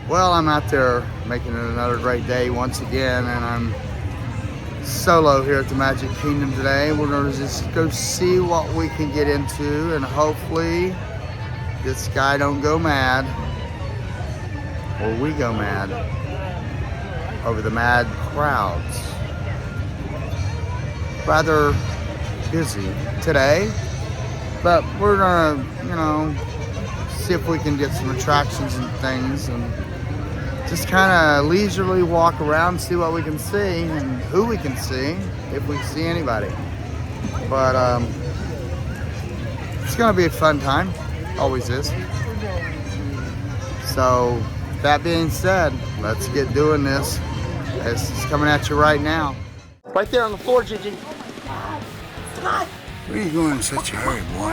Well, I'm out there making it another great day once again, and I'm solo here at the Magic Kingdom today. We're going to just go see what we can get into, and hopefully this guy don't go mad, or we go mad over the mad crowds. Rather busy today, but we're gonna, see if we can get some attractions and things, and just kind of leisurely walk around, see what we can see and who we can see, if we see anybody. But it's gonna be a fun time, always is. So that being said, let's get doing this. This is coming at you right now. Right there on the floor, Gigi. Where are you going in such a hurry, boy?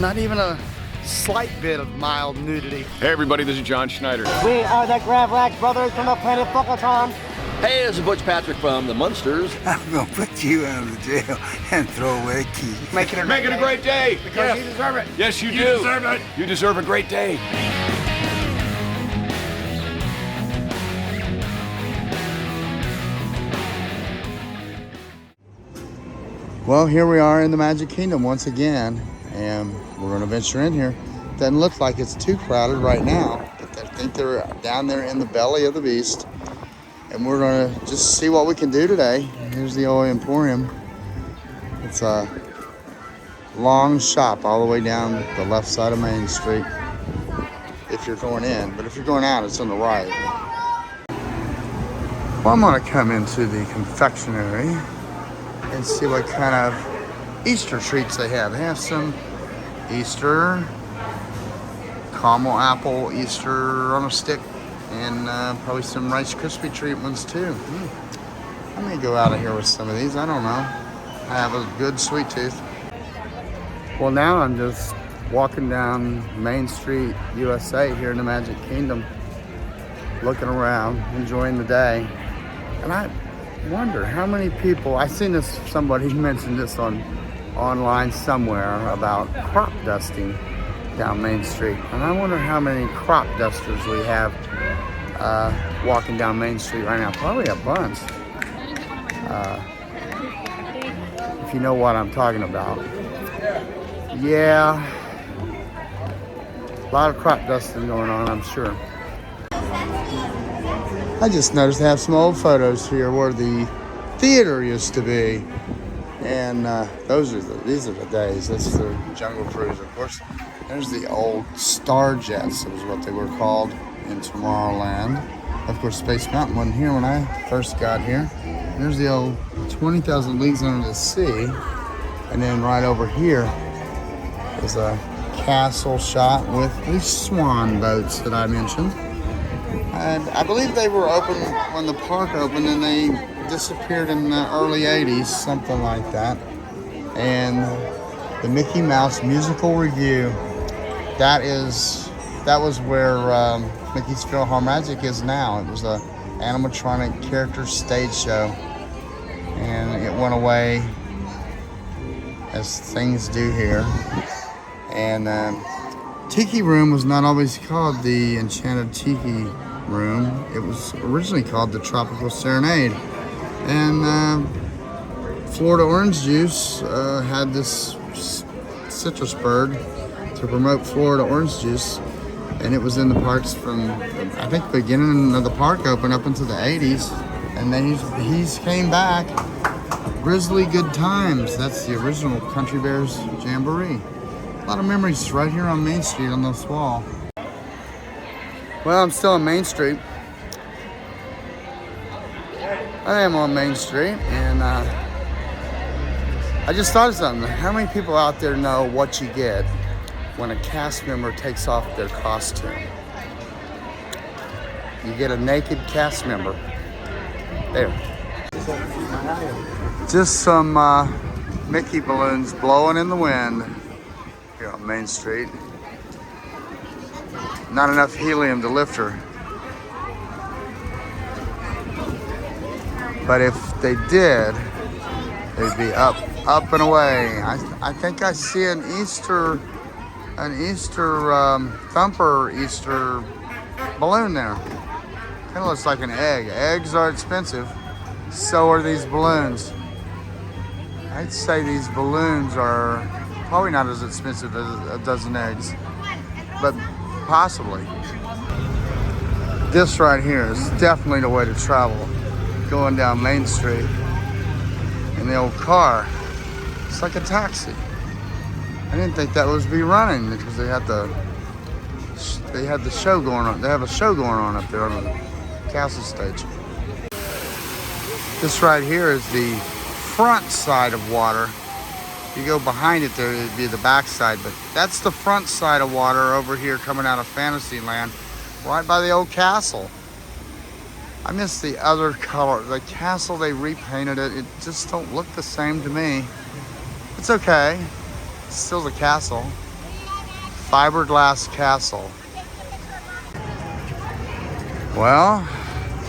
Not even a slight bit of mild nudity. Hey everybody, this is John Schneider. We are the Gravlax brothers from the planet Fuckaton. Hey, this is Butch Patrick from the Munsters. I'm gonna put you out of the jail and throw away the key. Make it a great day. Because you deserve it. Yes, you do. You deserve it. You deserve a great day. Well, here we are in the Magic Kingdom once again, and we're going to venture in here. Doesn't look like it's too crowded right now, but I think they're down there in the belly of the beast, and we're going to just see what we can do today. Here's the old Emporium. It's a long shop all the way down the left side of Main Street if you're going in, but if you're going out, it's on the right. Well, I'm going to come into the confectionery and see what kind of Easter treats they have. They have some Easter, caramel apple Easter on a stick, and probably some Rice Krispie treat ones too. I may go out of here with some of these, I don't know. I have a good sweet tooth. Well, now I'm just walking down Main Street, USA here in the Magic Kingdom, looking around, enjoying the day. And I wonder how many people, I seen this, somebody mentioned this online somewhere about crop dusting down Main Street, and I wonder how many crop dusters we have walking down Main Street right now. Probably a bunch, if you know what I'm talking about. Yeah, a lot of crop dusting going on, I'm sure. I just noticed they have some old photos here where the theater used to be, and these are the days. That's the Jungle Cruise, of course. There's the old Star Jets, that was what they were called in Tomorrowland. Of course, Space Mountain wasn't here when I first got here. There's the old 20,000 Leagues Under the Sea, and then right over here is a castle shot with the swan boats that I mentioned. And I believe they were open when the park opened, and they disappeared in the early 80s, something like that. And the Mickey Mouse Musical Review, that was where Mickey's PhilharMagic is now. It was a animatronic character stage show, and it went away, as things do here. And Tiki Room was not always called the Enchanted Tiki Room. It was originally called the Tropical Serenade, and Florida Orange Juice had this citrus bird to promote Florida Orange Juice, and it was in the parks from, I think, the beginning of the park opened up into the 80s, and then he's came back. Grizzly Good Times, that's the original Country Bears Jamboree. A lot of memories right here on Main Street on this wall. Well, I'm still on Main Street. I am on Main Street, and I just thought of something. How many people out there know what you get when a cast member takes off their costume? You get a naked cast member. There. Just some Mickey balloons blowing in the wind here on Main Street. Not enough helium to lift her. But if they did, they'd be up and away. I think I see an Easter thumper Easter balloon there. Kind of looks like an egg. Eggs are expensive. So are these balloons. I'd say these balloons are probably not as expensive as a dozen eggs, but possibly. This right here is definitely the way to travel. Going down Main Street in the old car. It's like a taxi. I didn't think that was be running because they had the show going on. They have a show going on up there on the castle stage. This right here is the front side of water. If you go behind it there, it'd be the back side, but that's the front side of water over here coming out of Fantasyland, right by the old castle. I miss the other color. The castle, they repainted it. It just don't look the same to me. It's okay. It's still the castle. Fiberglass castle. Well,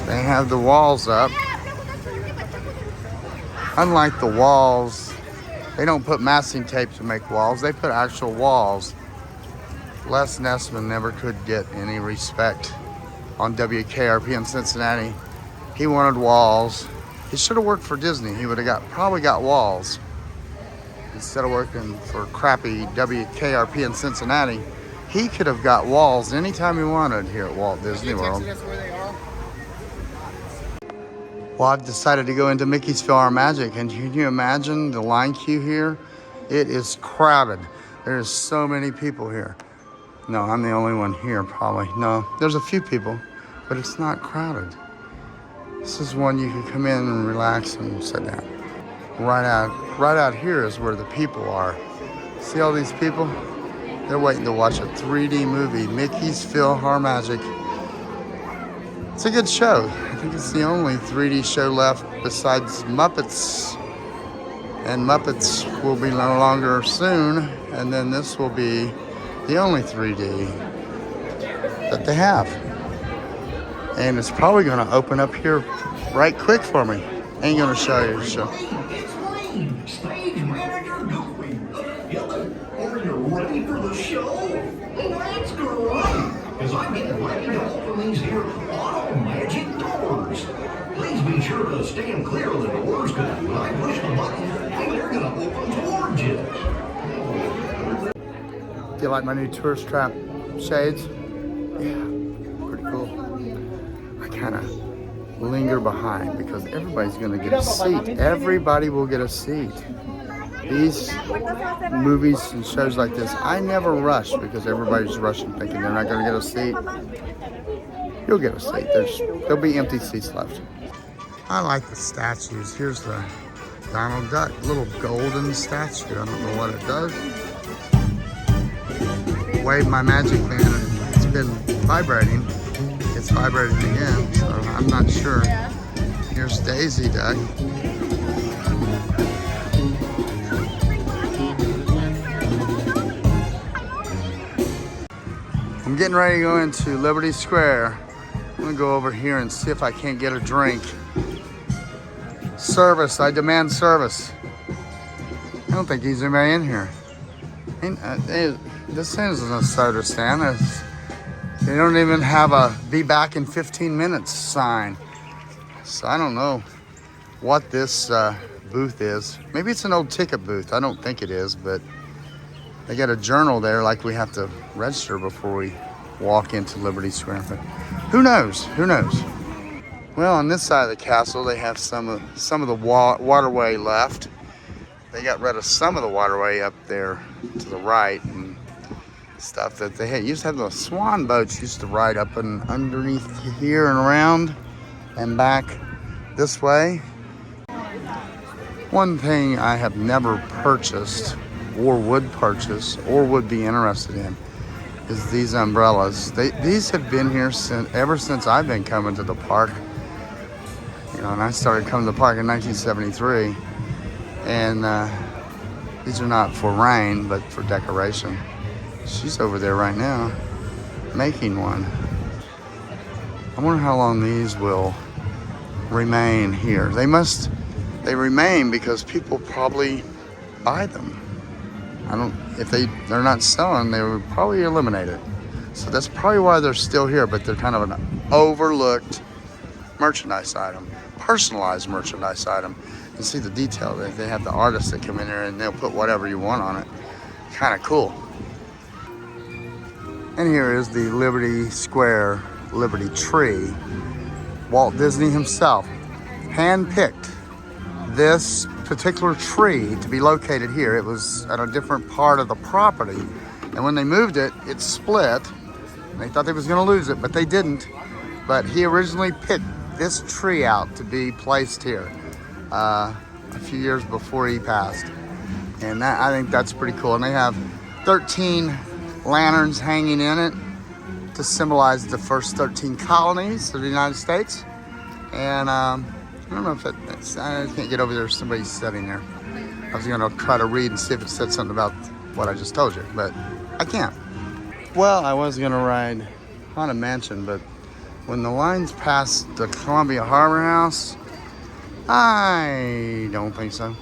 they have the walls up. Unlike the walls, they don't put masking tape to make walls. They put actual walls. Les Nessman never could get any respect on WKRP in Cincinnati. He wanted walls. He should have worked for Disney. He would have probably got walls. Instead of working for crappy WKRP in Cincinnati, he could have got walls anytime he wanted here at Walt Disney World. Well, I've decided to go into Mickey's PhilharMagic, and can you imagine the line queue here? It is crowded. There's so many people here. No, I'm the only one here, probably. No, there's a few people, but it's not crowded. This is one you can come in and relax and sit down. Right out here is where the people are. See all these people? They're waiting to watch a 3D movie, Mickey's PhilharMagic. It's a good show. I think it's the only 3D show left besides Muppets. And Muppets will be no longer soon, and then this will be the only 3D that they have. And it's probably going to open up here right quick for me. Ain't going to show you the show. Stage manager Goofy. Are you ready for the show? Let's go! Because I'm getting ready to open these here auto magic doors. Please be sure to stand clear of the doors, because when I push the button, they're going to open towards you. Do you like my new tourist trap shades? Yeah, pretty cool. I kind of linger behind because everybody's going to get a seat. Everybody will get a seat. These movies and shows like this, I never rush because everybody's rushing thinking they're not going to get a seat. You'll get a seat. There'll be empty seats left. I like the statues. Here's the Donald Duck, little golden statue. I don't know what it does. Wave my magic band and it's been vibrating. It's vibrating again, so I'm not sure. Here's Daisy Duck. I'm getting ready to go into Liberty Square. I'm gonna go over here and see if I can't get a drink. Service, I demand service. I don't think there's anybody in here. This isn't a soda stand. They don't even have a be back in 15 minutes sign. So I don't know what this booth is. Maybe it's an old ticket booth. I don't think it is, but they got a journal there like we have to register before we walk into Liberty Square. But who knows? Who knows? Well, on this side of the castle, they have some of the waterway left. They got rid of some of the waterway up there to the right and stuff that they had. Used to have the swan boats used to ride up and underneath here and around and back this way. One thing I have never purchased or would purchase or would be interested in is these umbrellas. These have been here ever since I've been coming to the park. You know, and I started coming to the park in 1973. And these are not for rain, but for decoration. She's over there right now making one. I wonder how long these will remain here. They remain because people probably buy them. If they're not selling, they would probably eliminate it. So that's probably why they're still here, but they're kind of an overlooked merchandise item, personalized merchandise item. You see the detail. They have the artists that come in here and they'll put whatever you want on it. Kind of cool. And here is the Liberty Square Liberty Tree. Walt Disney himself handpicked this particular tree to be located here. It was at a different part of the property. And when they moved it, it split. And they thought they was gonna lose it, but they didn't. But he originally picked this tree out to be placed here a few years before he passed. And that, I think that's pretty cool. And they have 13 lanterns hanging in it to symbolize the first 13 colonies of the United States. And I don't know if I can't get over there. Somebody's sitting there. I was gonna try to read and see if it said something about what I just told you, but I can't. Well, I was gonna ride Haunted Mansion, but when the lines passed the Columbia Harbor House, I don't think so.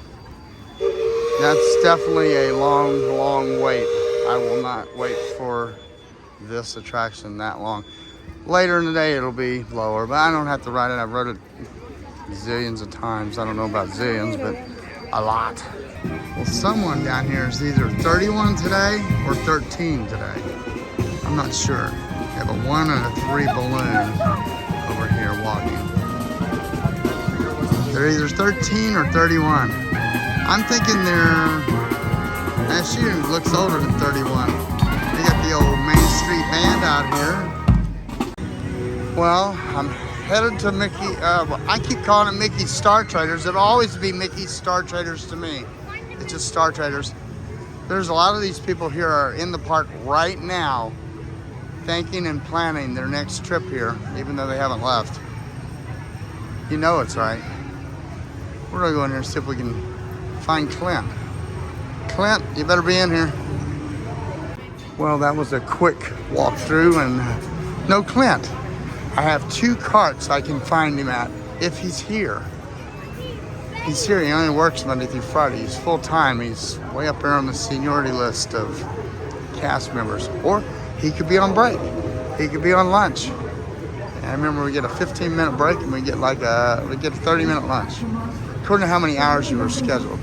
That's definitely a long, long wait. I will not wait for this attraction that long. Later in the day, it'll be lower, but I don't have to ride it. I've rode it zillions of times. I don't know about zillions, but a lot. Well, someone down here is either 31 today or 13 today. I'm not sure. They have a 1 and a 3 balloon over here walking. They're either 13 or 31. I'm thinking she looks older than 31. They got the old Main Street Band out here. Well, I'm headed to Mickey, I keep calling it Mickey's Star Traders. It'll always be Mickey's Star Traders to me. It's just Star Traders. There's a lot of these people here are in the park right now thinking and planning their next trip here, even though they haven't left. You know it's right. We're gonna go in here and see if we can find Clint. Clint, you better be in here. Well, that was a quick walkthrough and no Clint. I have 2 carts I can find him at if he's here. He's here, he only works Monday through Friday. He's full-time, he's way up there on the seniority list of cast members. Or he could be on break. He could be on lunch. And I remember we get a 15-minute break and we get a 30-minute lunch. According to how many hours you were scheduled.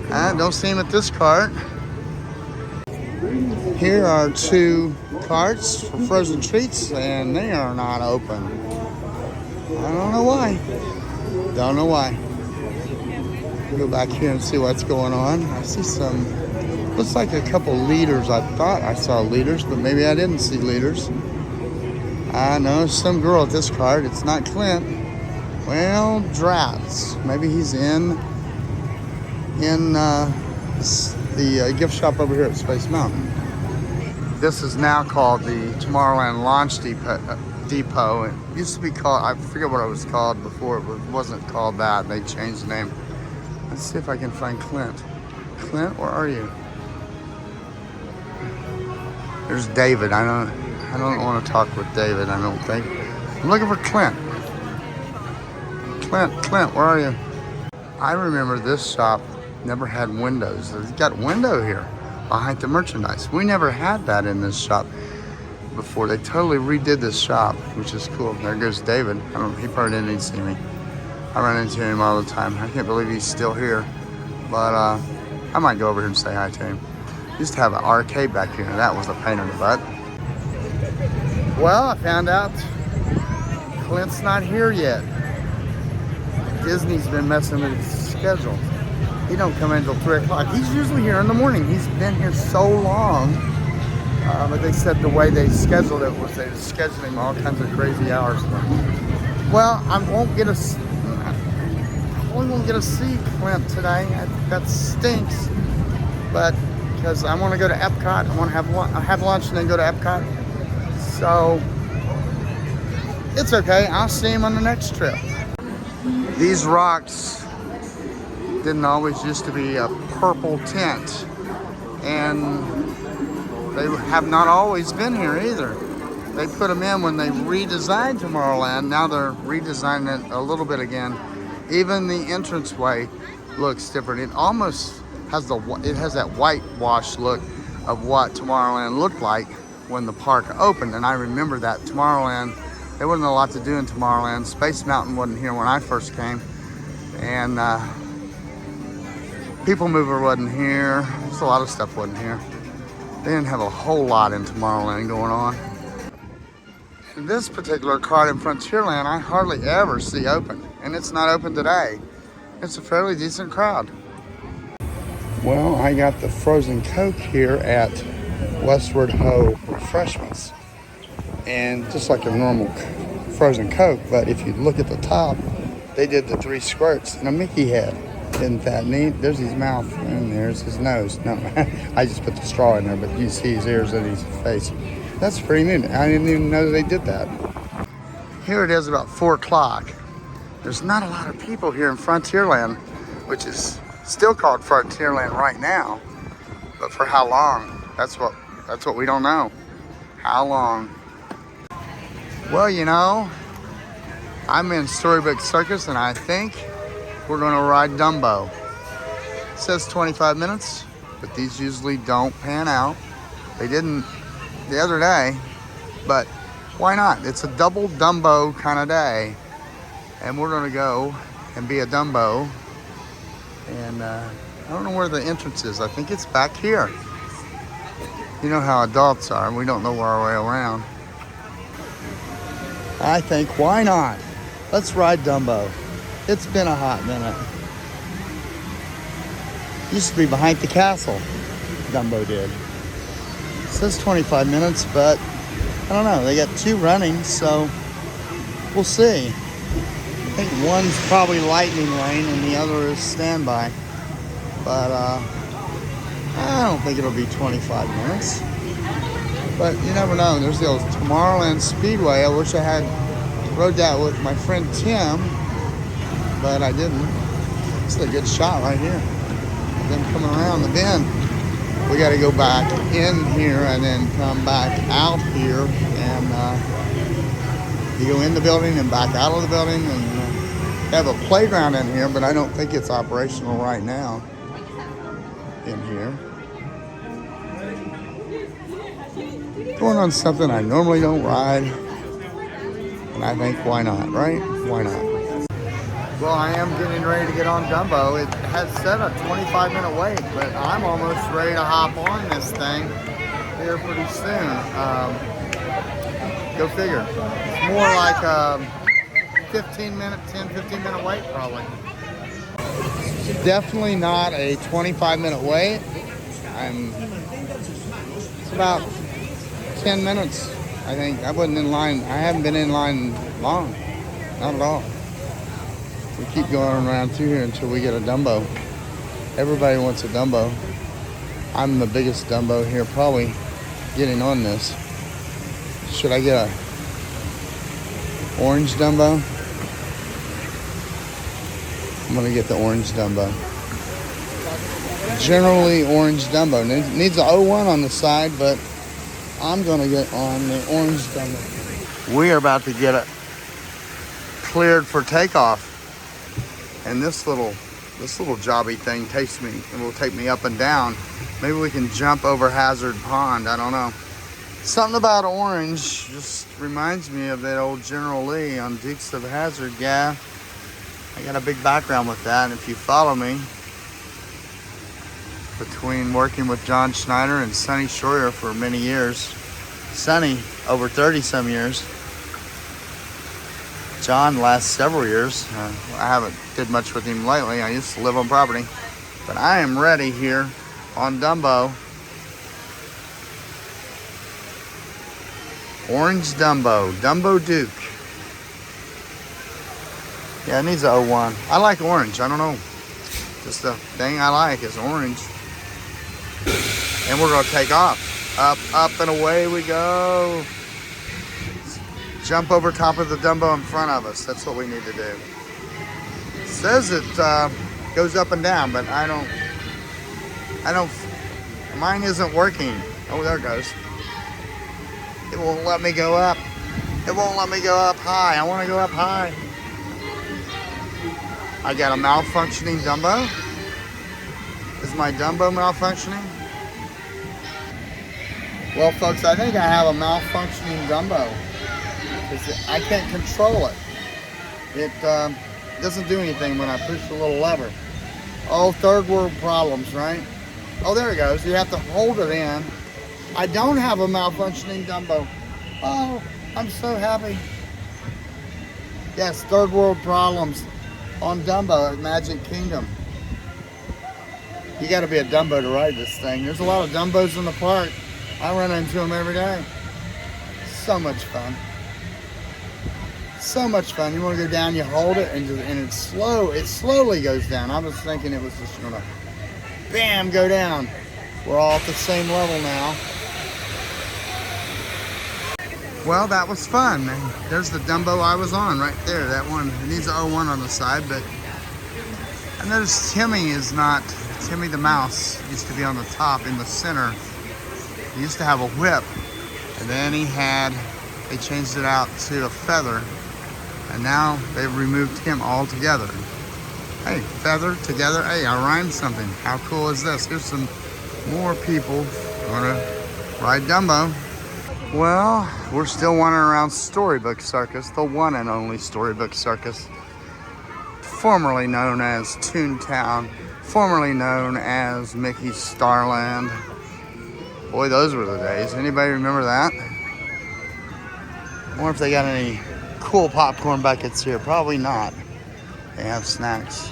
I don't see him at this cart. Here are 2 carts for frozen treats and they are not open. I don't know why. Don't know why. Go back here and see what's going on. I see some, looks like a couple leaders. I thought I saw leaders, but maybe I didn't see leaders. I know some girl at this cart. It's not Clint. Well, drats. Maybe he's in the gift shop over here at Space Mountain. This is now called the Tomorrowland Launch Depot. It used to be called, I forget what it was called before. It wasn't called that. They changed the name. Let's see if I can find Clint. Clint, where are you? There's David. I don't want to talk with David, I don't think. I'm looking for Clint. Clint, where are you? I remember this shop never had windows. They've got window here behind the merchandise. We never had that in this shop before. They totally redid this shop, which is cool. There goes David. He probably didn't even see me. I run into him all the time. I can't believe he's still here. But I might go over here and say hi to him. Used to have an arcade back here, and that was a pain in the butt. Well, I found out Clint's not here yet. Disney's been messing with his schedule. He don't come in until 3 o'clock. He's usually here in the morning. He's been here so long. But they said the way they scheduled it was they were scheduling all kinds of crazy hours. Well, I won't get a see Clint today. That stinks. But because I want to go to Epcot, I want to have lunch and then go to Epcot. So it's okay. I'll see him on the next trip. These rocks didn't always used to be a purple tint, and they have not always been here either. They put them in when they redesigned Tomorrowland. Now they're redesigning it a little bit again. Even the entranceway looks different. It almost has that whitewash look of what Tomorrowland looked like when the park opened, and I remember that. Tomorrowland, there wasn't a lot to do in Tomorrowland. Space Mountain wasn't here when I first came, and People Mover wasn't here. There's a lot of stuff wasn't here. They didn't have a whole lot in Tomorrowland going on. And this particular card in Frontierland, I hardly ever see open, and it's not open today. It's a fairly decent crowd. Well, I got the frozen Coke here at Westward Ho Refreshments, and just like a normal frozen Coke, but if you look at the top, they did the 3 squirts and a Mickey head. Isn't that neat? There's his mouth and there's his nose. No, I just put the straw in there, but you see his ears and his face. That's pretty neat. I didn't even know they did that. Here it is about 4 o'clock. There's not a lot of people here in Frontierland, which is still called Frontierland right now. But for how long? That's what we don't know. How long? Well, you know, I'm in Storybook Circus, and I think we're gonna ride Dumbo. It says 25 minutes, but these usually don't pan out. They didn't the other day, but why not? It's a double Dumbo kind of day, and we're gonna go and be a Dumbo. And I don't know where the entrance is. I think it's back here. You know how adults are, we don't know our way around. I think, why not? Let's ride Dumbo. It's been a hot minute. Used to be behind the castle, Dumbo did. It says 25 minutes, but I don't know. They got 2 running, so we'll see. I think one's probably lightning lane and the other is standby. But I don't think it'll be 25 minutes. But you never know. There's the old Tomorrowland Speedway. I wish I had rode that with my friend Tim, but I didn't. It's a good shot right here. Them coming around the bend. We got to go back in here and then come back out here, and you go in the building and back out of the building, and have a playground in here, but I don't think it's operational right now in here. Going on something I normally don't ride, and I think, why not, right? Why not? Well, I am getting ready to get on Dumbo. It has set a 25-minute wait, but I'm almost ready to hop on this thing here pretty soon. Go figure. It's more like a 10-15-minute wait probably. It's definitely not a 25-minute wait. It's about 10 minutes, I think. I wasn't in line. I haven't been in line long. Not at all. We keep going around through here until we get a Dumbo. Everybody wants a Dumbo. I'm the biggest Dumbo here, probably getting on this. Should I get a orange Dumbo? I'm gonna get the orange Dumbo. Generally orange Dumbo. Needs an 01 on the side, but I'm gonna get on the orange Dumbo. We are about to get it cleared for takeoff. And this little jobby thing will take me up and down. Maybe we can jump over Hazard Pond. I don't know. Something about orange just reminds me of that old General Lee on Dukes of Hazzard. Yeah, I got a big background with that. And if you follow me, between working with John Schneider and Sonny Schroyer for many years, Sonny over 30 some years, John last several years. I haven't did much with him lately. I used to live on property. But I am ready here on Dumbo. Orange Dumbo. Dumbo Duke. Yeah, it needs a 01. I like orange. I don't know. Just the thing I like is orange. And we're going to take off. Up, and away we go. Jump over top of the Dumbo in front of us. That's what we need to do. It says it goes up and down, but I don't, mine isn't working. Oh, there it goes. It won't let me go up. It won't let me go up high. I want to go up high. I got a malfunctioning Dumbo. Is my Dumbo malfunctioning? Well, folks, I think I have a malfunctioning Dumbo. I can't control it. It doesn't do anything when I push the little lever. Oh, third world problems, right? Oh, there it goes. You have to hold it in. I don't have a malfunctioning Dumbo. Oh, I'm so happy. Yes, third world problems on Dumbo at Magic Kingdom. You got to be a Dumbo to ride this thing. There's a lot of Dumbos in the park. I run into them every day. So much fun. So much fun. You want to go down, you hold it, and it's slow. It slowly goes down. I was thinking it was just gonna, bam, go down. We're all at the same level now. Well, that was fun. There's the Dumbo I was on right there. That one. It needs an 01 on the side, but I noticed Timmy the mouse used to be on the top in the center. He used to have a whip, and then they changed it out to a feather, and now they've removed him altogether. Hey, feather together. Hey, I rhymed something. How cool is this? Here's some more people gonna ride Dumbo. Well, we're still wandering around Storybook Circus, the one and only Storybook Circus, formerly known as Toontown, formerly known as Mickey's Starland. Boy, those were the days. Anybody remember that? I wonder if they got any cool popcorn buckets here. Probably not. They have snacks.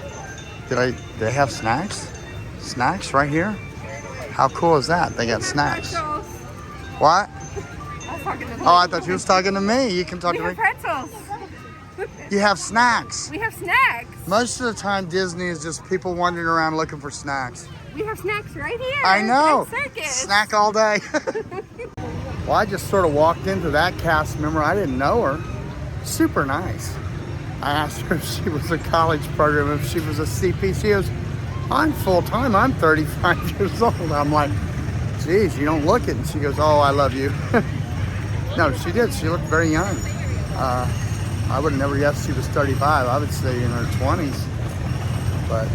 They have snacks? Snacks right here? How cool is that? They got snacks. Pretzels. What? Oh, I thought you was talking to me. You can talk to me. We have pretzels. You have snacks. We have snacks. Most of the time, Disney is just people wandering around looking for snacks. We have snacks right here. I know. At Circus. Snack all day. Well, I just sort of walked into that cast member. I didn't know her. Super nice. I asked her if she was a college program, if she was a CP. She goes, I'm full-time. I'm 35 years old. I'm like, geez, you don't look it. And she goes, oh, I love you. No, she did. She looked very young. I would have never guessed she was 35. I would say in her 20s. But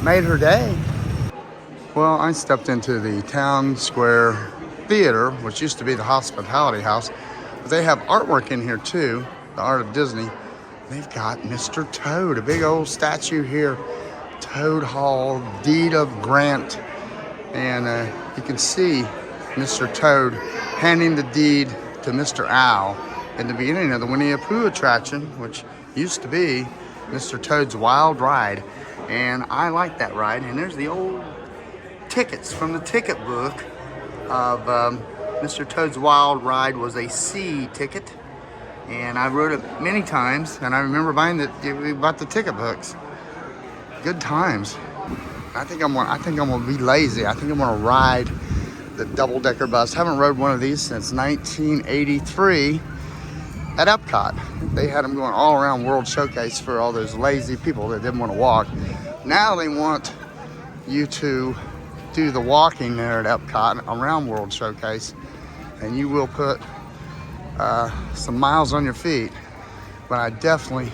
made her day. Well, I stepped into the Town Square Theater, which used to be the Hospitality House. But they have artwork in here too, the Art of Disney. They've got Mr. Toad, a big old statue here. Toad Hall, Deed of Grant. And you can see Mr. Toad handing the deed to Mr. Owl in the beginning of the Winnie the Pooh attraction, which used to be Mr. Toad's Wild Ride. And I like that ride. And there's the old tickets from the ticket book of Mr. Toad's Wild Ride was a C ticket. And I wrote it many times, and I remember buying we bought the ticket books. Good times. I think I'm gonna be lazy. I think I'm gonna ride the double-decker bus. Haven't rode one of these since 1983 at Epcot. They had them going all around World Showcase for all those lazy people that didn't want to walk. Now they want you to do the walking there at Epcot around World Showcase, and you will put some miles on your feet. But I definitely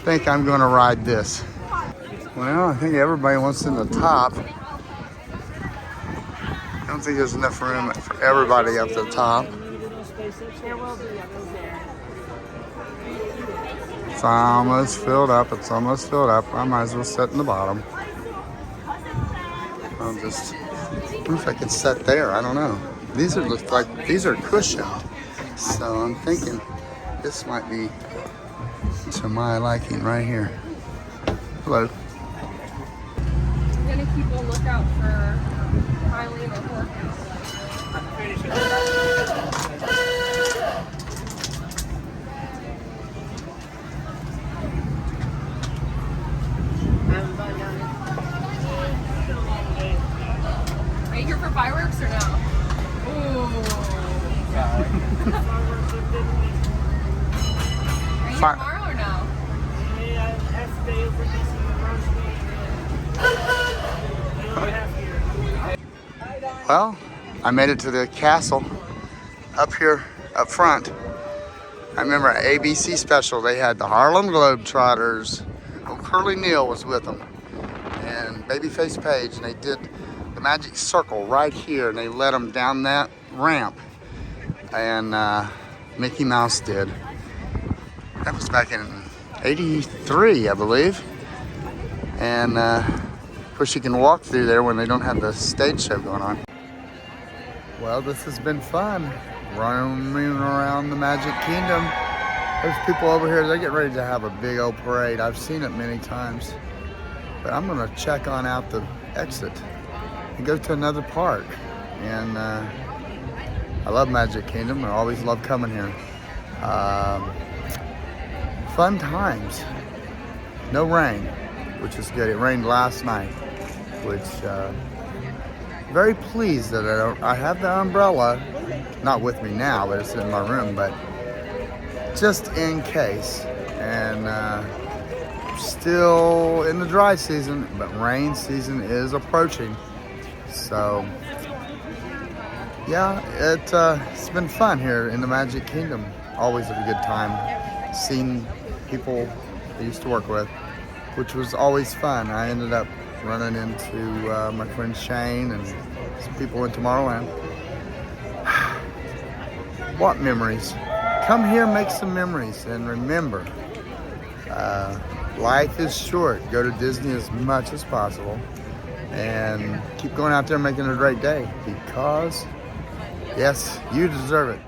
think I'm going to ride this. Well, I think everybody wants in the top. I don't think there's enough room for everybody up the top. It's almost filled up. It's almost filled up. I might as well sit in the bottom. I'll just, I wonder if I can sit there. I don't know. These are cushioned. So I'm thinking this might be to my liking right here. Hello. I'm gonna keep a lookout for Eileen or Horton. Are you here for fireworks or no? Ooh. Are you tomorrow or no? Well, I made it to the castle up here up front. I remember an ABC special. They had the Harlem Globetrotters. Oh, Curly Neal was with them. And Babyface Page. And they did the magic circle right here. And they led them down that ramp, and Mickey Mouse did. That was back in '83, I believe. And of course, you can walk through there when they don't have the stage show going on. Well, this has been fun, roaming around the Magic Kingdom. There's people over here, they're getting ready to have a big old parade. I've seen it many times. But I'm gonna check on out the exit and go to another park. And I love Magic Kingdom. I always love coming here. Fun times. No rain, which is good. It rained last night, which very pleased that I have the umbrella, not with me now, but it's in my room, but just in case. And still in the dry season, but rain season is approaching. So yeah, it's been fun here in the Magic Kingdom. Always have a good time. Seeing people I used to work with, which was always fun. I ended up running into my friend Shane and some people in Tomorrowland. What memories? Come here, make some memories, and remember, life is short. Go to Disney as much as possible and keep going out there making it a great day, because yes, you deserve it.